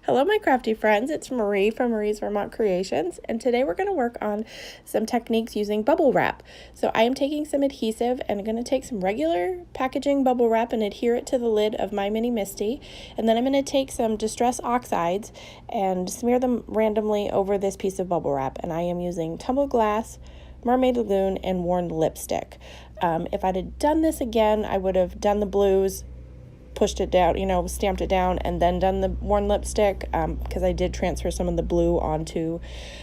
Hello, my crafty friends. It's Marie from Marie's Vermont Creations, and today we're going to work on some techniques using bubble wrap. So I am taking some adhesive and I'm going to take some regular packaging bubble wrap and adhere it to the lid of my mini Misty, and then I'm going to take some Distress Oxides and smear them randomly over this piece of bubble wrap, and I am using Tumbled Glass, Mermaid Lagoon, and Worn Lipstick. If I'd have done this again, I would have done the blues, pushed it down, stamped it down, and then done the worn lipstick, because I did transfer some of the blue onto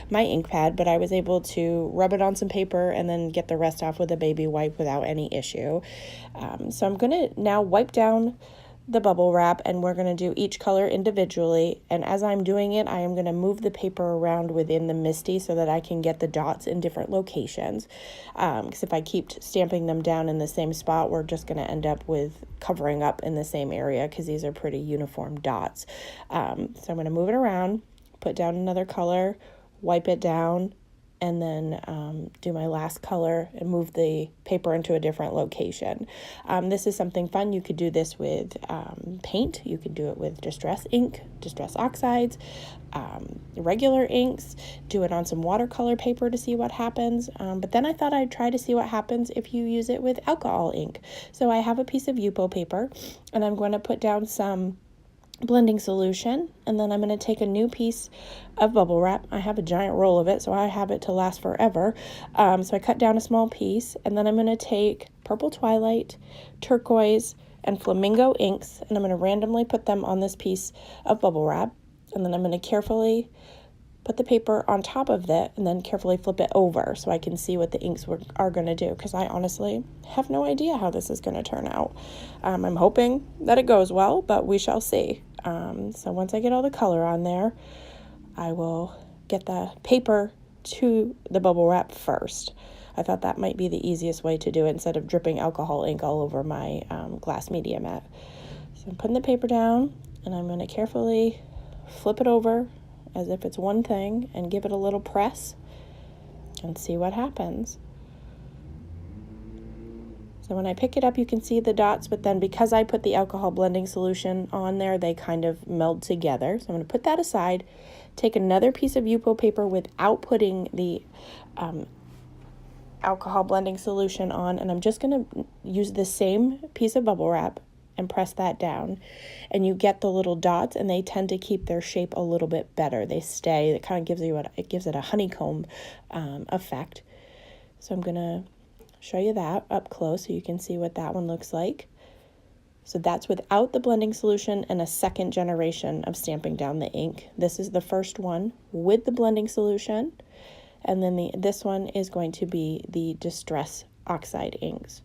my ink pad, but I was able to rub it on some paper and then get the rest off with a baby wipe without any issue. So I'm going to now wipe down the bubble wrap, and we're going to do each color individually, and as I'm doing it, I am going to move the paper around within the Misty so that I can get the dots in different locations, because if I keep stamping them down in the same spot, we're just going to end up with covering up in the same area because these are pretty uniform dots. So I'm going to move it around, put down another color, wipe it down, and then do my last color and move the paper into a different location. This is something fun. You could do this with paint. You could do it with Distress ink, Distress Oxides, regular inks. Do it on some watercolor paper to see what happens. But then I thought I'd try to see what happens if you use it with alcohol ink. So I have a piece of Yupo paper, and I'm going to put down some blending solution, and then I'm going to take a new piece of bubble wrap. I have a giant roll of it, so I have it to last forever. So I cut down a small piece, and then I'm going to take Purple Twilight, Turquoise, and Flamingo inks, and I'm going to randomly put them on this piece of bubble wrap, and then I'm going to carefully put the paper on top of that and then carefully flip it over so I can see what the inks are going to do, because I honestly have no idea how this is going to turn out. I'm hoping that it goes well, but we shall see. So once I get all the color on there, I will get the paper to the bubble wrap first. I thought that might be the easiest way to do it instead of dripping alcohol ink all over my glass media mat. So I'm putting the paper down, and I'm going to carefully flip it over as if it's one thing and give it a little press and see what happens. So when I pick it up, you can see the dots, but then because I put the alcohol blending solution on there, they kind of meld together. So I'm going to put that aside, take another piece of Yupo paper without putting the alcohol blending solution on, and I'm just going to use the same piece of bubble wrap and press that down, and you get the little dots, and they tend to keep their shape a little bit better. They stay. It kind of gives it a honeycomb effect. So I'm going to show you that up close so you can see what that one looks like. So that's without the blending solution and a second generation of stamping down the ink. This is the first one with the blending solution, and then this one is going to be the Distress Oxide inks.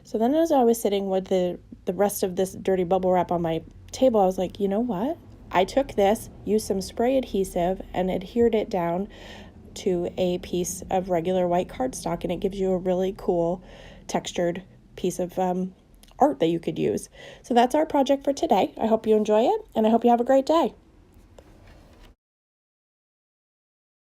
So then as I was sitting with the rest of this dirty bubble wrap on my table, I was like, you know what? I took this, used some spray adhesive, and adhered it down to a piece of regular white cardstock, and it gives you a really cool textured piece of art that you could use. So that's our project for today. I hope you enjoy it, and I hope you have a great day.